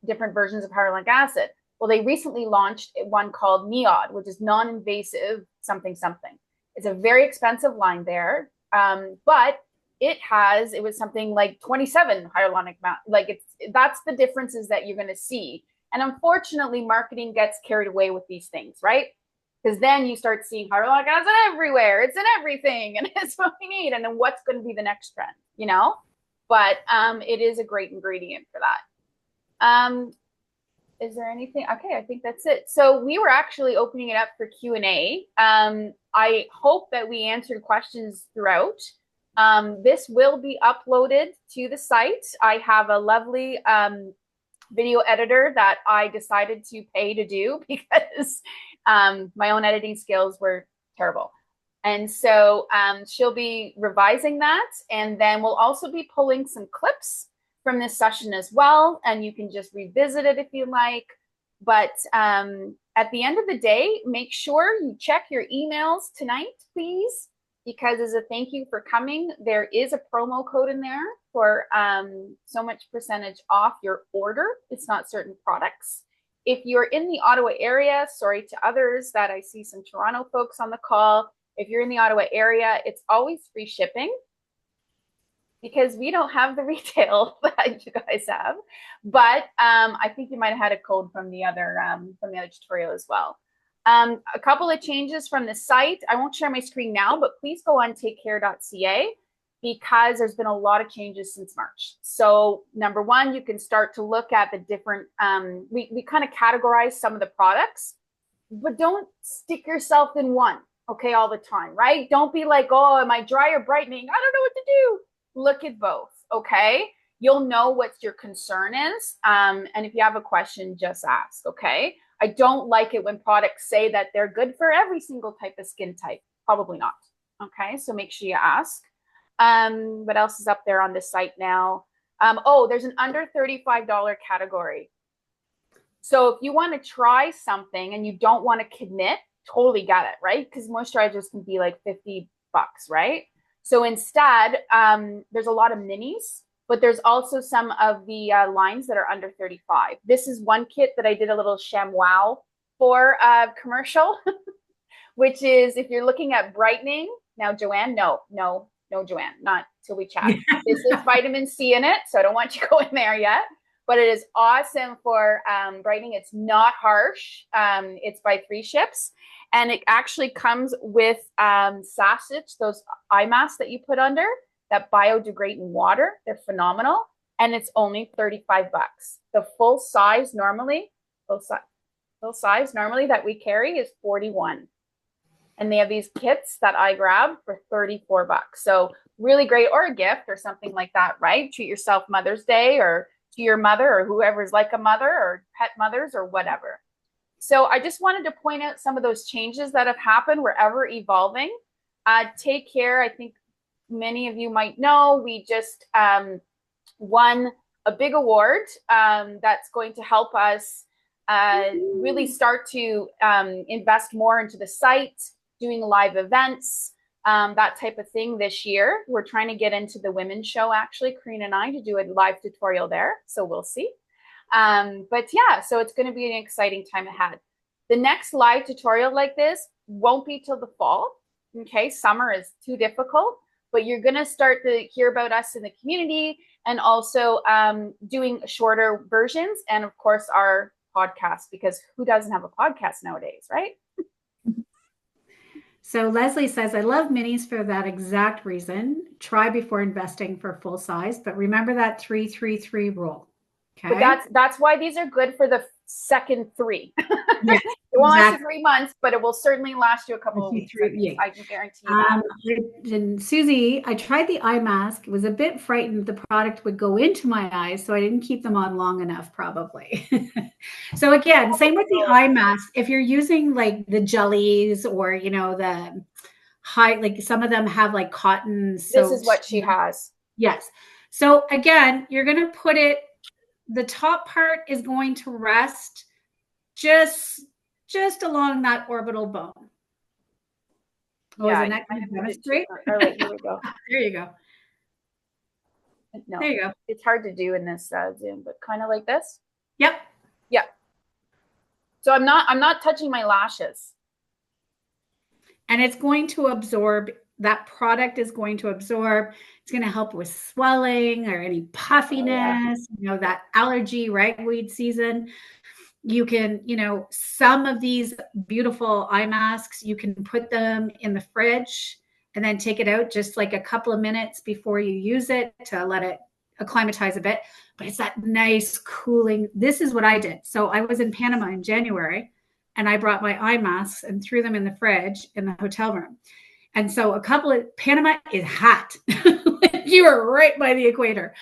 different versions of hyaluronic acid. Well, they recently launched one called NIOD, which is non-invasive something something. It's a very expensive line there, but it was something like 27 hyaluronic, like that's the differences that you're going to see. And unfortunately, marketing gets carried away with these things, right? Because then you start seeing hyaluronic acid everywhere. It's in everything, and it's what we need. And then what's going to be the next trend, you know? But it is a great ingredient for that. Is there anything? Okay, I think that's it. So we were actually opening it up for Q&A. I hope that we answered questions throughout. This will be uploaded to the site. I have a lovely video editor that I decided to pay to do because my own editing skills were terrible. And so she'll be revising that. And then we'll also be pulling some clips from this session as well. And you can just revisit it if you like. But at the end of the day, make sure you check your emails tonight, please, because as a thank you for coming, there is a promo code in there for so much percentage off your order. It's not certain products. If you're in the Ottawa area, sorry to others that I see some Toronto folks on the call. If you're in the Ottawa area, it's always free shipping because we don't have the retail that you guys have. But I think you might have had a code from the other tutorial as well. A couple of changes from the site. I won't share my screen now, but please go on takecare.ca because there's been a lot of changes since March. So number one, you can start to look at the different, we kind of categorize some of the products, but don't stick yourself in one, okay, all the time, right? Don't be like, oh, am I dry or brightening? I don't know what to do. Look at both, okay? You'll know what your concern is. And if you have a question, just ask, okay? I don't like it when products say that they're good for every single type of skin type. Probably not, okay? So make sure you ask. What else is up there on the site now? Oh, there's an under $35 category. So if you want to try something and you don't want to commit, totally get it, right? Because moisturizers can be like $50, right? So instead, there's a lot of minis, but there's also some of the lines that are under 35. This is one kit that I did a little ShamWow for commercial, which is if you're looking at brightening. Now, Joanne, no, Joanne, not till we chat. This is vitamin C in it, so I don't want you going there yet. But it is awesome for brightening. It's not harsh. It's by 3 Ships. And it actually comes with sachets, those eye masks that you put under that biodegrade in water. They're phenomenal. And it's only $35. The full size normally that we carry is $41. And they have these kits that I grabbed for $34. So really great, or a gift or something like that, right? Treat yourself Mother's Day or to your mother or whoever's like a mother or pet mothers or whatever. So I just wanted to point out some of those changes that have happened. We're ever evolving. Take Care. I think many of you might know we just won a big award that's going to help us really start to invest more into the site, doing live events, that type of thing this year. We're trying to get into the women's show, actually, Karina and I, to do a live tutorial there. So we'll see. But yeah, so it's going to be an exciting time ahead. The next live tutorial like this won't be till the fall. Okay, summer is too difficult. but you're going to start to hear about us in the community, and also doing shorter versions, and of course our podcast, because who doesn't have a podcast nowadays, right? So Leslie says, I love minis for that exact reason. Try before investing for full size, but remember that 3-3-3 rule. But Okay. that's why these are good for the second 3. Yes, It won't last you exactly. 3 months, but it will certainly last you a couple of weeks. Yeah. I can guarantee you that. And Susie, I tried the eye mask. Was a bit frightened the product would go into my eyes, so I didn't keep them on long enough, probably. So again, same with the eye mask. If you're using like the jellies or the high, like some of them have like cotton This is soaked. what she has. Yes. So again, you're going to put it. The top part is going to rest just along that orbital bone. Oh, Yeah, isn't that going to demonstrate? All right, here we go. There you go. No, there you go. It's hard to do in this Zoom, but kind of like this. Yep. Yeah. So I'm not touching my lashes. And it's going to absorb, that product is going to absorb. It's going to help with swelling or any puffiness, that allergy ragweed season. You can, some of these beautiful eye masks, you can put them in the fridge and then take it out just like a couple of minutes before you use it to let it acclimatize a bit. But it's that nice cooling. This is what I did. So I was in Panama in January and I brought my eye masks and threw them in the fridge in the hotel room. And so Panama is hot. You are right by the equator.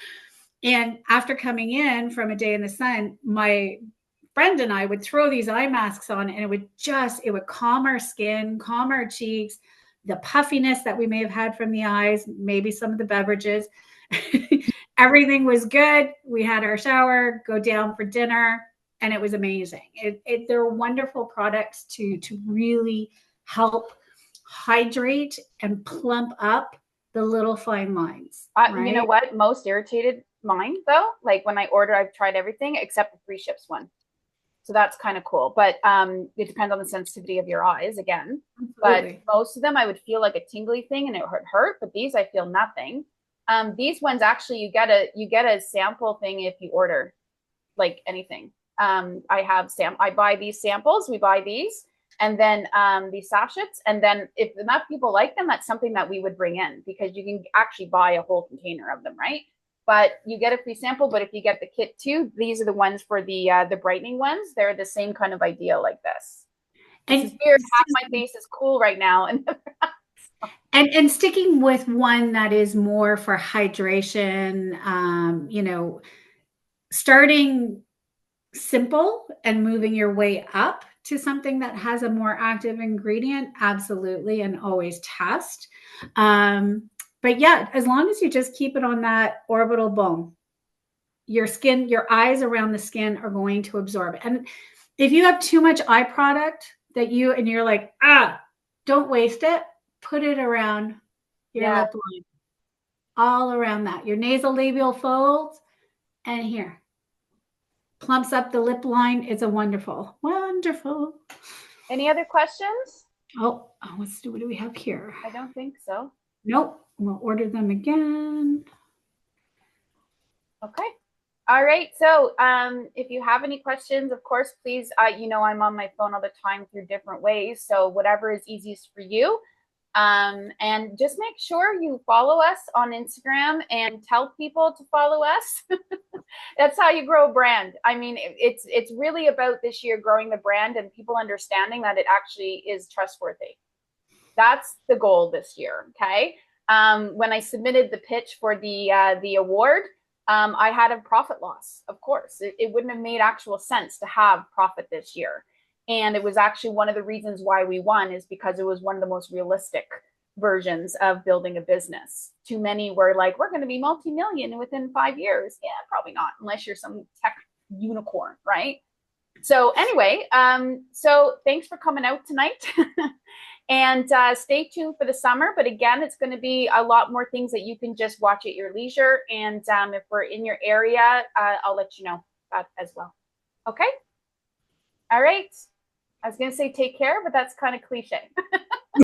And after coming in from a day in the sun, my friend and I would throw these eye masks on, and it would calm our skin, calm our cheeks, the puffiness that we may have had from the eyes, maybe some of the beverages. Everything was good. We had our shower, go down for dinner, and it was amazing. They're wonderful products to really help hydrate and plump up the little fine lines. Right? You know what? Most irritated mine though, like when I order, I've tried everything except the free ships one. So that's kind of cool. But it depends on the sensitivity of your eyes again. Absolutely. But most of them I would feel like a tingly thing and it would hurt. But these I feel nothing. These ones actually you get a sample thing if you order like anything. I buy these samples, we buy these, and then these sachets. And then if enough people like them, that's something that we would bring in, because you can actually buy a whole container of them, right? But you get a free sample. But if you get the kit too, these are the ones for the brightening ones. They're the same kind of idea like this. This is weird. Half my face is cool right now. And sticking with one that is more for hydration, starting simple and moving your way up to something that has a more active ingredient, absolutely, and always test. But yeah, as long as you just keep it on that orbital bone, your skin, your eyes around the skin are going to absorb it. And if you have too much eye product and you're like, don't waste it, put it around your lip line, all around that, your nasal labial folds, and here. Plumps up the lip line. It's a wonderful. Any other questions? Oh, let's do, what do we have here? I don't think so. Nope. We'll order them again. Okay. All right. So if you have any questions, of course, please, I'm on my phone all the time through different ways. So whatever is easiest for you. And just make sure you follow us on Instagram and tell people to follow us. That's how you grow a brand. I mean, it's really about this year growing the brand and people understanding that it actually is trustworthy. That's the goal this year. Okay. When I submitted the pitch for the award, I had a profit loss. Of course, it wouldn't have made actual sense to have profit this year. And it was actually one of the reasons why we won, is because it was one of the most realistic versions of building a business. Too many were like, we're going to be multi-million within 5 years. Yeah, probably not, unless you're some tech unicorn, right? So anyway, so thanks for coming out tonight. And stay tuned for the summer. But again, it's going to be a lot more things that you can just watch at your leisure. And if we're in your area, I'll let you know that as well. Okay. All right. I was going to say take care, but that's kind of cliche.